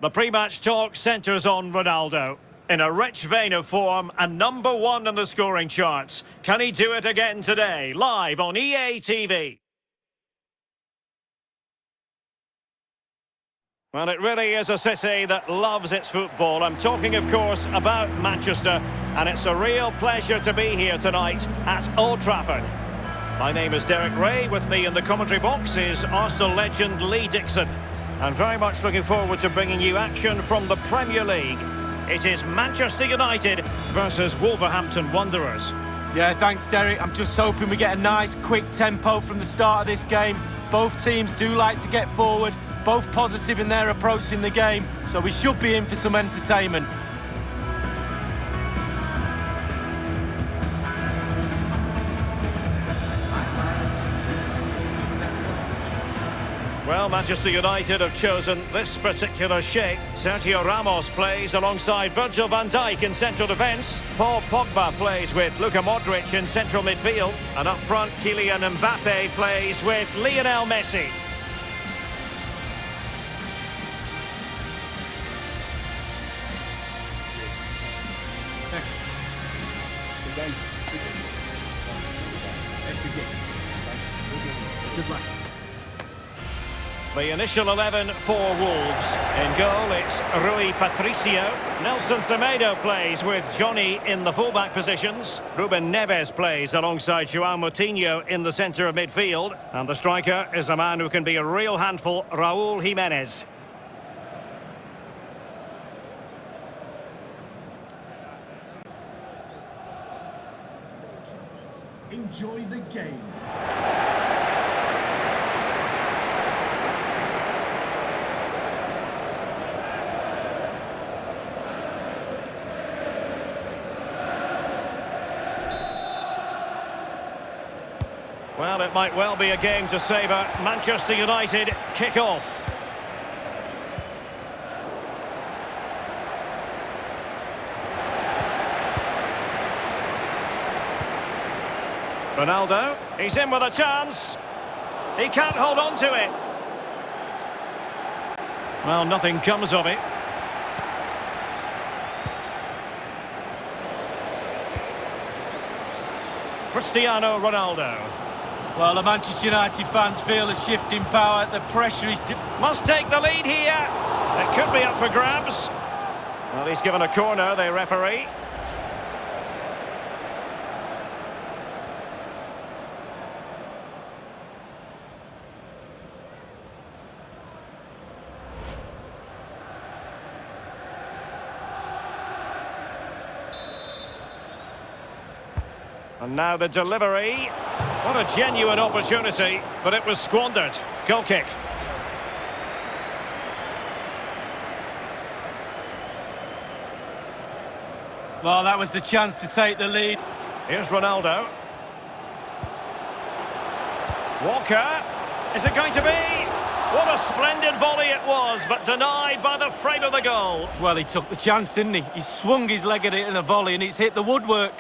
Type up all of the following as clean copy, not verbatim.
The pre-match talk centres on Ronaldo. In a rich vein of form and #1 in the scoring charts. Can he do it again today? Live on EA TV. Well, it really is a city that loves its football. I'm talking, of course, about Manchester. And it's a real pleasure to be here tonight at Old Trafford. My name is Derek Ray. With me in the commentary box is Arsenal legend Lee Dixon. I'm very much looking forward to bringing you action from the Premier League. It is Manchester United versus Wolverhampton Wanderers. Yeah, thanks, Derek. I'm just hoping we get a nice, quick tempo from the start of this game. Both teams do like to get forward, both positive in their approach in the game, so we should be in for some entertainment. Well, Manchester United have chosen this particular shape. Sergio Ramos plays alongside Virgil van Dijk in central defence. Paul Pogba plays with Luka Modric in central midfield. And up front, Kylian Mbappe plays with Lionel Messi. Good luck. The initial 11 for Wolves. In goal, it's Rui Patricio. Nelson Semedo plays with Johnny in the fullback positions. Ruben Neves plays alongside João Moutinho in the centre of midfield. And the striker is a man who can be a real handful, Raúl Jiménez. Enjoy the game. Well, it might well be a game to savour. Manchester United kick off. Ronaldo, he's in with a chance. He can't hold on to it. Well, nothing comes of it. Cristiano Ronaldo. Well, the Manchester United fans feel a shift in power. The pressure is... Must take the lead here. It could be up for grabs. Well, he's given a corner, the referee. And now the delivery. What a genuine opportunity, but it was squandered. Goal kick. Well, that was the chance to take the lead. Here's Ronaldo. Walker. Is it going to be? What a splendid volley it was, but denied by the frame of the goal. Well, he took the chance, didn't he? He swung his leg at it in a volley and it's hit the woodwork.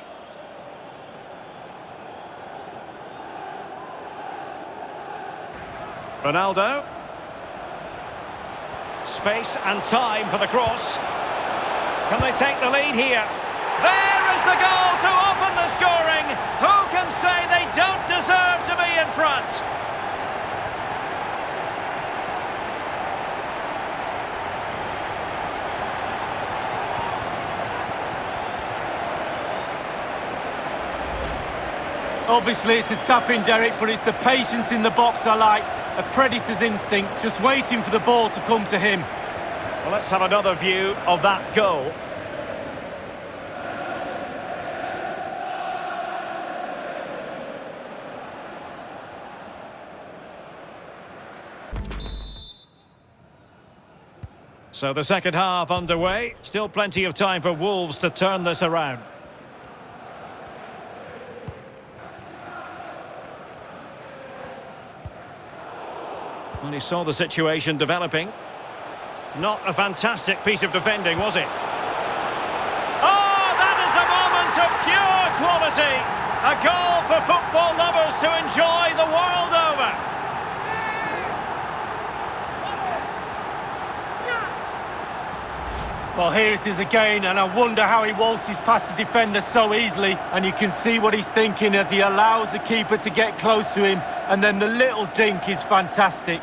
Ronaldo. Space and time for the cross. Can they take the lead here? There is the goal to open the scoring. Who can say they don't deserve to be in front? Obviously, it's a tap-in, Derek, but it's the patience in the box I like. A predator's instinct, just waiting for the ball to come to him. Well, let's have another view of that goal. So the second half underway. Still plenty of time for Wolves to turn this around. And he saw the situation developing. Not a fantastic piece of defending, was it? Oh, that is a moment of pure quality. A goal for football lovers to enjoy the world over. Well, here it is again, and I wonder how he waltzes past the defender so easily. And you can see what he's thinking as he allows the keeper to get close to him. And then the little dink is fantastic.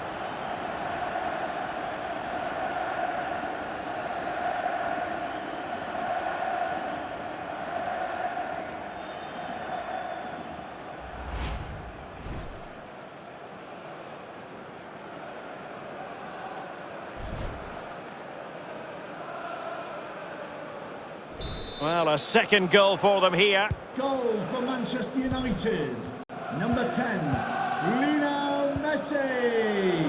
Well, a second goal for them here. Goal for Manchester United. Number 10, Lionel Messi.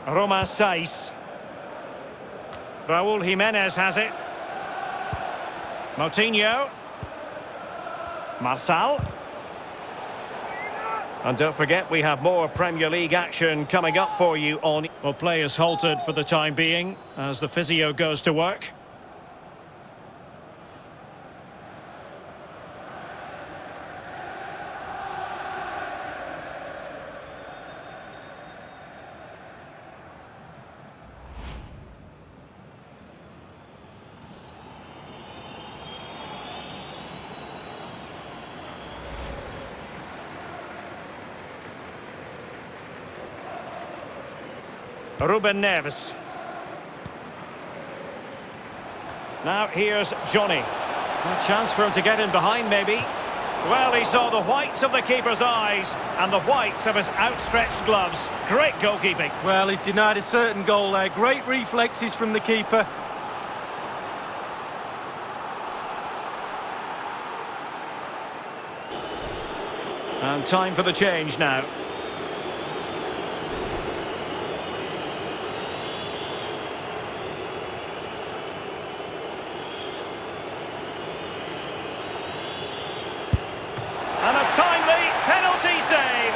Roma Saiz. Raúl Jiménez has it. Moutinho. Marçal. And don't forget, we have more Premier League action coming up for you on... Well, play is halted for the time being as the physio goes to work. Ruben Neves. Now here's Johnny. A chance for him to get in behind, maybe. Well, he saw the whites of the keeper's eyes and the whites of his outstretched gloves. Great goalkeeping. Well, he's denied a certain goal there. Great reflexes from the keeper. And time for the change now. And a timely penalty save.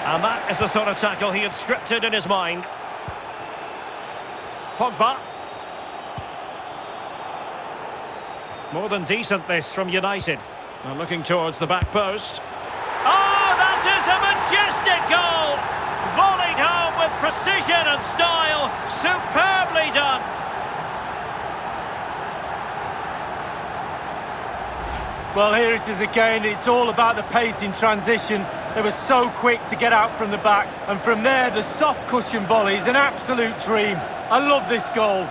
And that is the sort of tackle he had scripted in his mind. Pogba. More than decent, this, from United. Now looking towards the back post. Oh, that is a majestic goal! Volleyed home with precision and style. Superbly done. Well, here it is again. It's all about the pace in transition. They were so quick to get out from the back. And from there, the soft cushion volley is an absolute dream. I love this goal.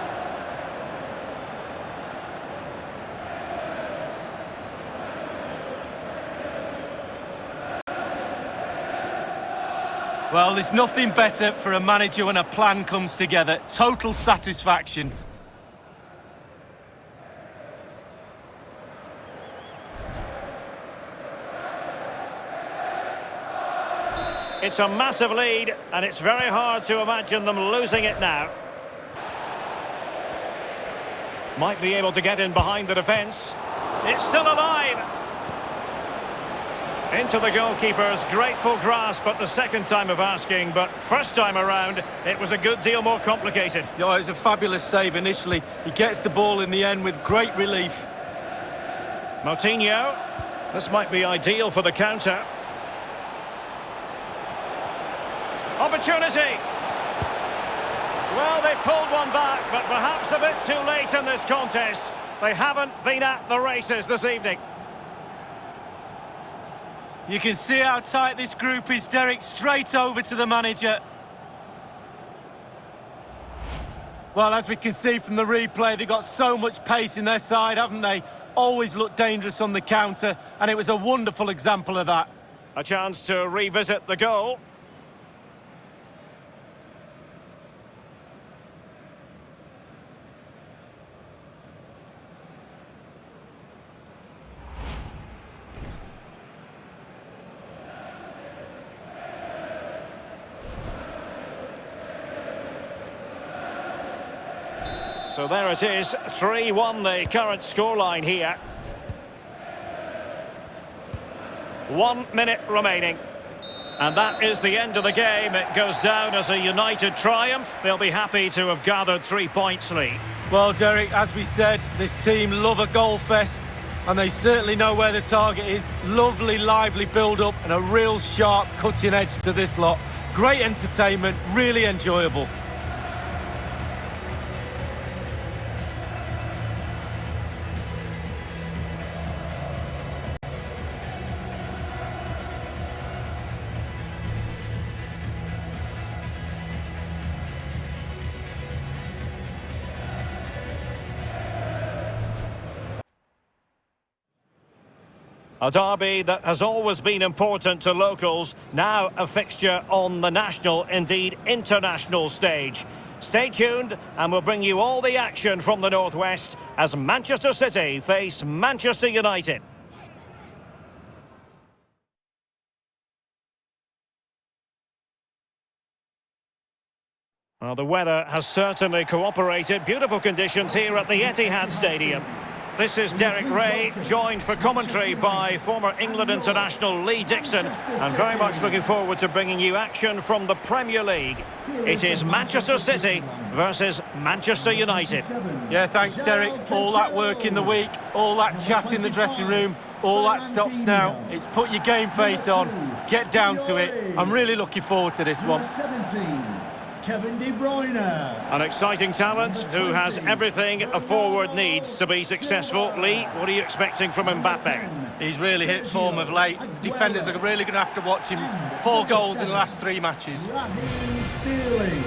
Well, there's nothing better for a manager when a plan comes together. Total satisfaction. It's a massive lead, and it's very hard to imagine them losing it now. Might be able to get in behind the defence. It's still alive. Into the goalkeeper's grateful grasp at the second time of asking, but first time around, it was a good deal more complicated. Oh, it was a fabulous save initially. He gets the ball in the end with great relief. Moutinho. This might be ideal for the counter. Opportunity. Well, they pulled one back, but perhaps a bit too late in this contest. They haven't been at the races this evening. You can see how tight this group is, Derek. Straight over to the manager. Well, as we can see from the replay, they've got so much pace in their side, haven't they? Always look dangerous on the counter, and it was a wonderful example of that. A chance to revisit the goal. So there it is, 3-1 the current scoreline here. 1 minute remaining. And that is the end of the game. It goes down as a United triumph. They'll be happy to have gathered 3 points lead. Well, Derek, as we said, this team love a goal fest. And they certainly know where the target is. Lovely, lively build-up and a real sharp, cutting edge to this lot. Great entertainment, really enjoyable. A derby that has always been important to locals, now a fixture on the national, indeed international stage. Stay tuned and we'll bring you all the action from the Northwest as Manchester City face Manchester United. Well, the weather has certainly cooperated. Beautiful conditions here at the Etihad Stadium. This is Derek Ray, joined for commentary by former England international Lee Dixon, and very much looking forward to bringing you action from the Premier League. It is Manchester City versus Manchester United. Yeah, thanks, Derek. All that work in the week, all that chat in the dressing room, all that stops now. It's put your game face on, get down to it. I'm really looking forward to this one. Kevin De Bruyne. An exciting talent who has everything a forward needs to be successful. Lee, what are you expecting from Mbappe? He's really hit form of late. Defenders are really going to have to watch him. 4 goals in the last 3 matches. Raheem Sterling.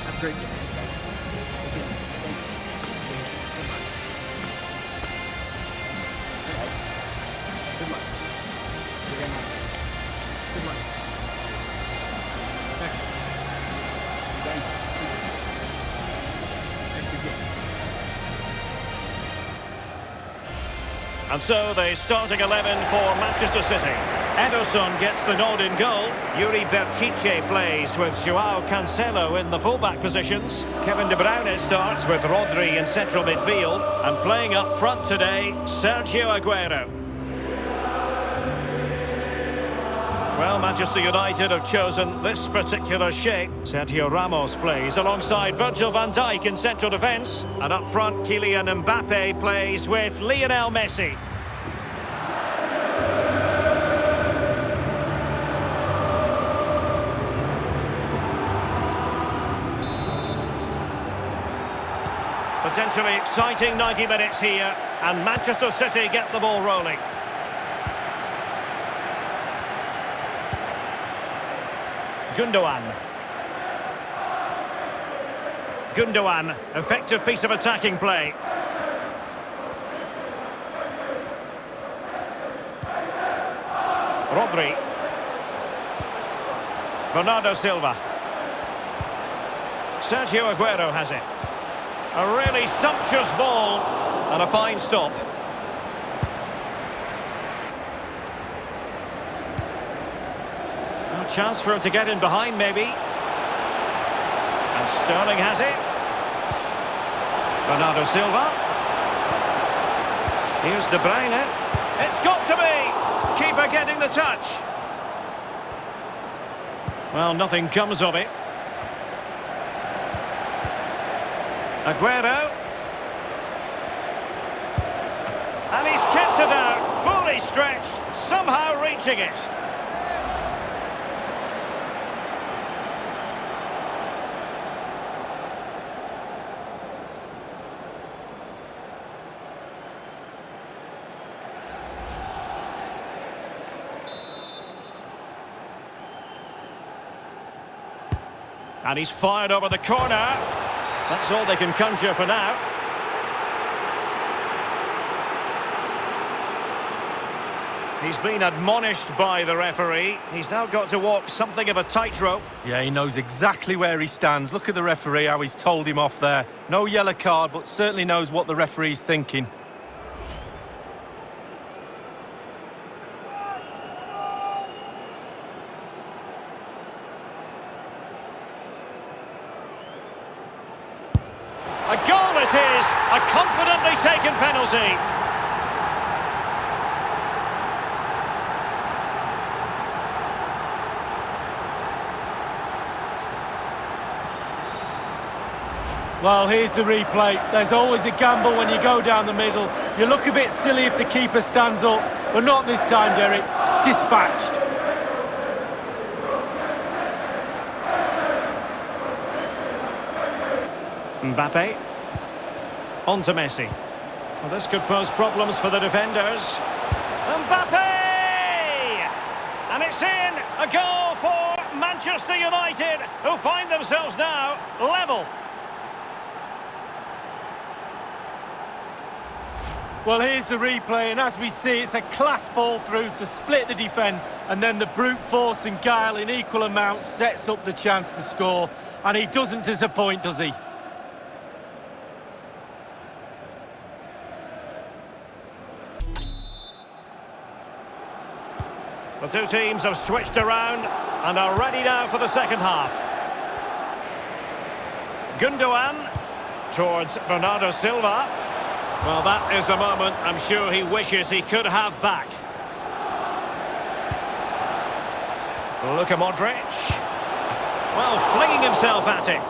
Have a great game. Good luck. Good luck. Thank you. And so the starting 11 for Manchester City. Ederson gets the nod in goal. Yuri Berchiche plays with Joao Cancelo in the fullback positions. Kevin De Bruyne starts with Rodri in central midfield. And playing up front today, Sergio Aguero. Well, Manchester United have chosen this particular shape. Sergio Ramos plays alongside Virgil van Dijk in central defence. And up front, Kylian Mbappe plays with Lionel Messi. Potentially exciting 90 minutes here, and Manchester City get the ball rolling. Gundogan, effective piece of attacking play. Rodri. Bernardo Silva. Sergio Aguero has it. A really sumptuous ball and a fine stop. A chance for him to get in behind, maybe. And Sterling has it. Bernardo Silva. Here's De Bruyne. It's got to be! Keeper getting the touch. Well, nothing comes of it. Aguero. And he's kept it out, fully stretched, somehow reaching it. And he's fired over the corner. That's all they can conjure for now. He's been admonished by the referee. He's now got to walk something of a tightrope. Yeah, he knows exactly where he stands. Look at the referee, how he's told him off there. No yellow card, but certainly knows what the referee's thinking. A goal it is! A confidently taken penalty. Well, here's the replay. There's always a gamble when you go down the middle. You look a bit silly if the keeper stands up, but not this time, Derek. Dispatched. Mbappe. On to Messi. Well, this could pose problems for the defenders. Mbappe! And it's in! A goal for Manchester United, who find themselves now level. Well, here's the replay, and as we see, it's a class ball through to split the defence, and then the brute force and guile in equal amounts sets up the chance to score, and he doesn't disappoint, does he? The two teams have switched around and are ready now for the second half. Gundogan towards Bernardo Silva. Well, that is a moment I'm sure he wishes he could have back. Luka Modric. Well, flinging himself at it.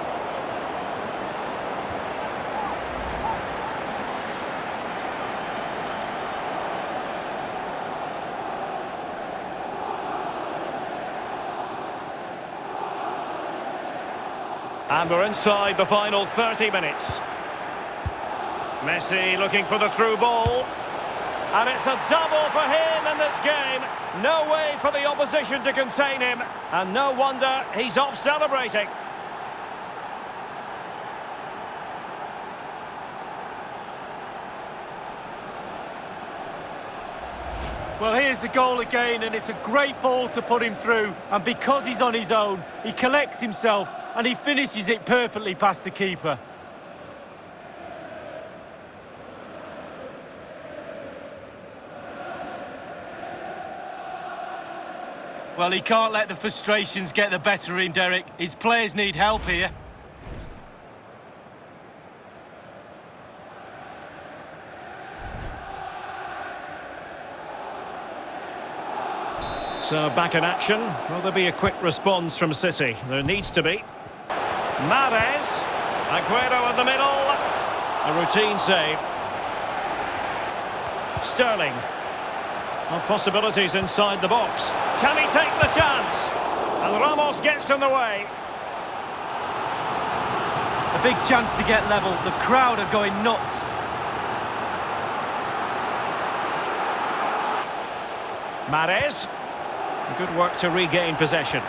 And we're inside the final 30 minutes. Messi looking for the through ball. And it's a double for him in this game. No way for the opposition to contain him. And no wonder he's off celebrating. Well, here's the goal again, and it's a great ball to put him through. And because he's on his own, he collects himself and he finishes it perfectly past the keeper. Well, he can't let the frustrations get the better of him, Derek. His players need help here. So back in action. Will there be a quick response from City? There needs to be. Mahrez. Aguero in the middle. A routine save. Sterling. Well, possibilities inside the box. Can he take the chance? And Ramos gets in the way. A big chance to get level. The crowd are going nuts. Mahrez. Good work to regain possession.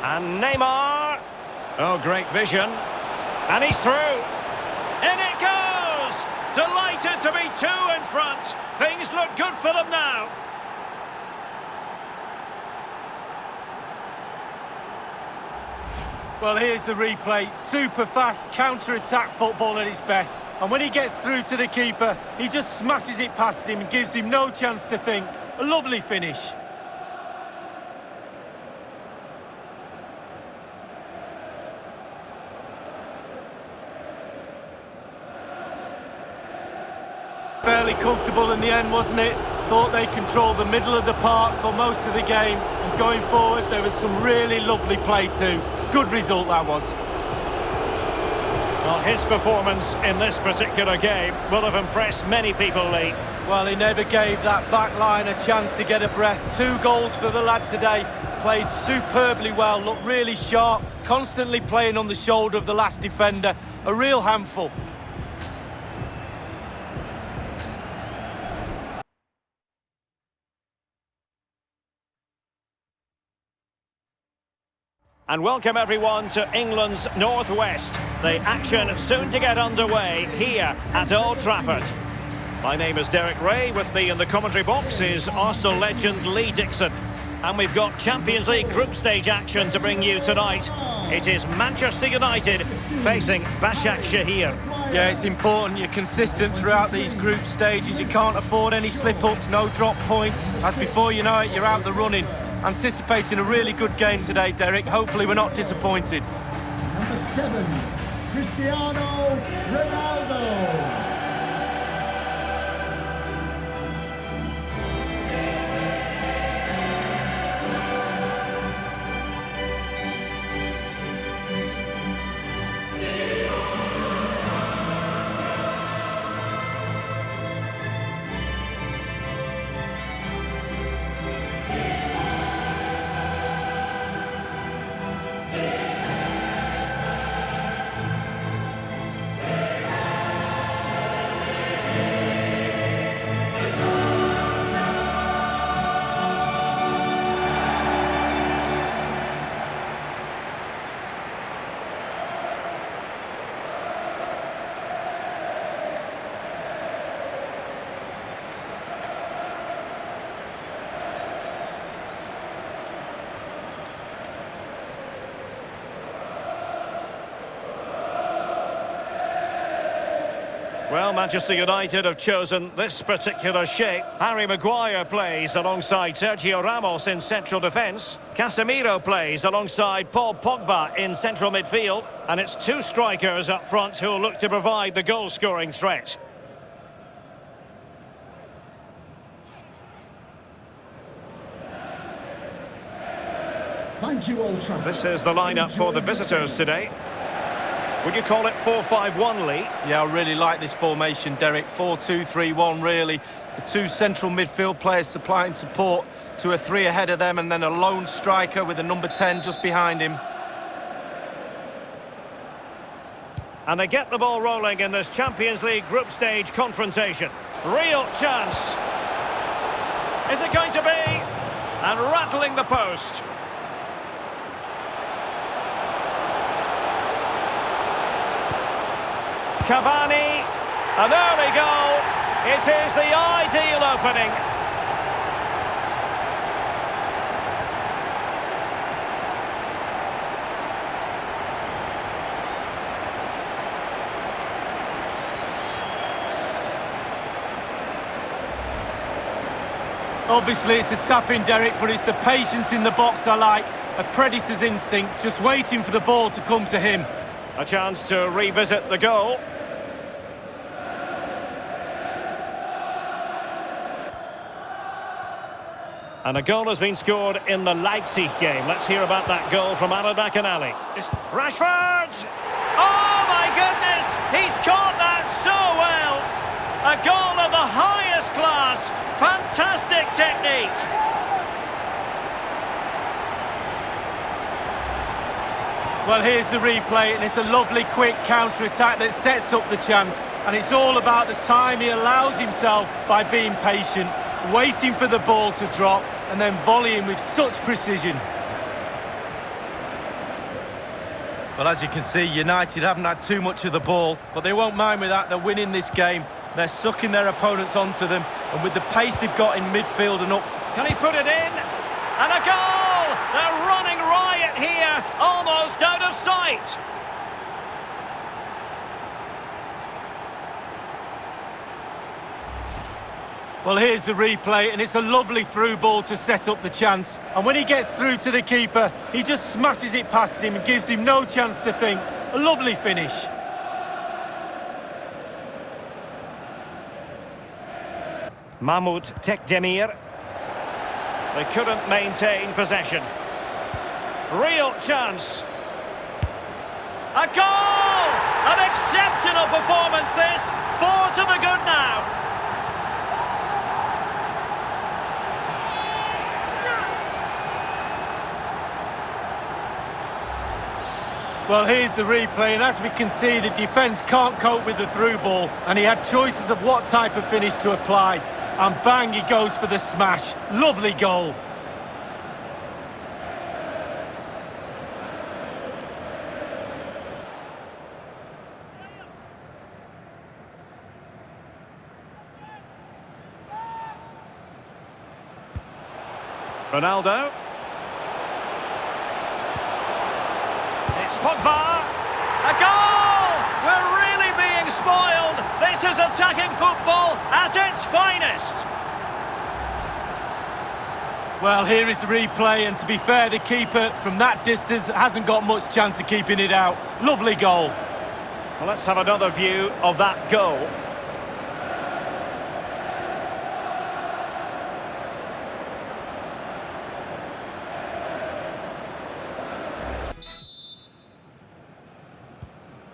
And Neymar. Oh, great vision. And he's through. In it goes! Delighted to be two in front. Things look good for them now. Well, here's the replay. Super fast counter-attack football at its best. And when he gets through to the keeper, he just smashes it past him and gives him no chance to think. A lovely finish. Fairly comfortable in the end, wasn't it? Thought they controlled the middle of the park for most of the game. And going forward, there was some really lovely play too. Good result, that was. Well, his performance in this particular game will have impressed many people, Lee. Well, he never gave that back line a chance to get a breath. 2 goals for the lad today. Played superbly well, looked really sharp, constantly playing on the shoulder of the last defender. A real handful. And welcome everyone to England's Northwest. The action soon to get underway here at Old Trafford. My name is Derek Ray. With me in the commentary box is Arsenal legend Lee Dixon. And we've got Champions League group stage action to bring you tonight. It is Manchester United facing Başakşehir. Yeah, it's important you're consistent throughout these group stages. You can't afford any slip-ups, no drop points. As before you know it, you're out the running. Anticipating a really good game today, Derek. Hopefully we're not disappointed. Number 7, Cristiano Ronaldo. Well, Manchester United have chosen this particular shape. Harry Maguire plays alongside Sergio Ramos in central defence. Casemiro plays alongside Paul Pogba in central midfield. And it's two strikers up front who'll look to provide the goal-scoring threat. Thank you, Old Trafford. This is the lineup for the visitors today. Would you call it 4-5-1, Lee? Yeah, I really like this formation, Derek. 4-2-3-1, really. The two central midfield players supplying support to a three ahead of them, and then a lone striker with a number 10 just behind him. And they get the ball rolling in this Champions League group stage confrontation. Real chance. Is it going to be? And rattling the post. Cavani, an early goal. It is the ideal opening. Obviously, it's a tap-in, Derek, but it's the patience in the box I like. A predator's instinct, just waiting for the ball to come to him. A chance to revisit the goal. And a goal has been scored in the Leipzig game. Let's hear about that goal from Aladbakanali. Rashford! Oh my goodness! He's caught that so well! A goal of the highest class! Fantastic technique! Well, here's the replay, and it's a lovely quick counter-attack that sets up the chance. And it's all about the time he allows himself by being patient, waiting for the ball to drop, and then volleying with such precision. Well, as you can see, United haven't had too much of the ball, but they won't mind with that. They're winning this game. They're sucking their opponents onto them, and with the pace they've got in midfield and up... Can he put it in? And a goal! They're running riot here, almost out of sight. Well, here's the replay, and it's a lovely through ball to set up the chance. And when he gets through to the keeper, he just smashes it past him and gives him no chance to think. A lovely finish. Mahmoud Tekdemir. They couldn't maintain possession. Real chance. A goal! An exceptional performance this. 4 to the good now. Well, here's the replay, and as we can see, the defence can't cope with the through ball, and he had choices of what type of finish to apply. And bang, he goes for the smash. Lovely goal. Ronaldo. It's Pogba. A goal! We're really being spoiled. This is attacking football at its finest. Well, here is the replay, and to be fair, the keeper from that distance hasn't got much chance of keeping it out. Lovely goal. Well, let's have another view of that goal.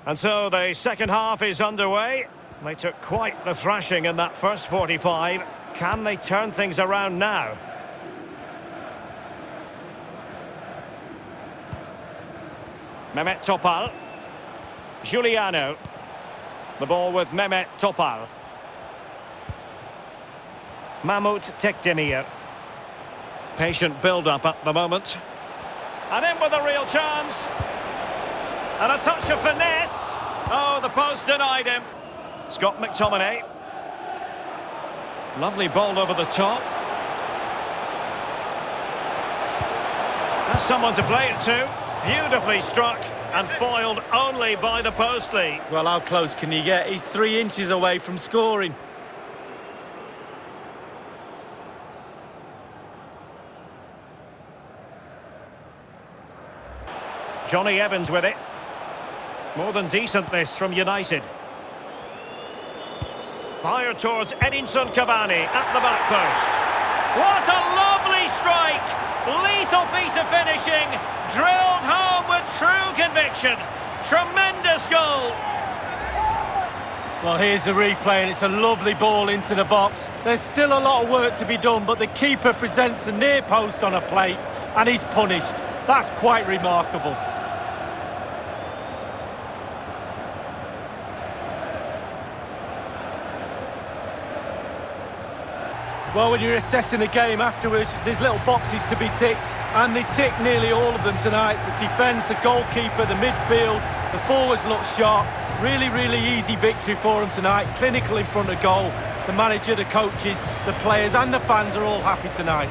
And so the second half is underway. They took quite the thrashing in that first 45. Can they turn things around now? Mehmet Topal. Giuliano. The ball with Mehmet Topal. Mahmoud Tekdemir. Patient build-up at the moment. And in with a real chance. And a touch of finesse. Oh, the post denied him. Scott McTominay. Lovely ball over the top. That's someone to play it to. Beautifully struck. and foiled only by the post lead. Well, how close can you get? He's 3 inches away from scoring. Johnny Evans with it. More than decent this from United. Fire towards Edinson Cavani at the back post. What a lovely strike! Lethal piece of finishing, drilled home with true conviction. Tremendous goal. Well, here's the replay, and it's a lovely ball into the box. There's still a lot of work to be done, but the keeper presents the near post on a plate, and he's punished. That's quite remarkable. Well, when you're assessing a game afterwards, there's little boxes to be ticked, and they tick nearly all of them tonight. The defence, the goalkeeper, the midfield, the forwards look sharp. Really, really easy victory for them tonight. Clinical in front of goal. The manager, the coaches, the players and the fans are all happy tonight.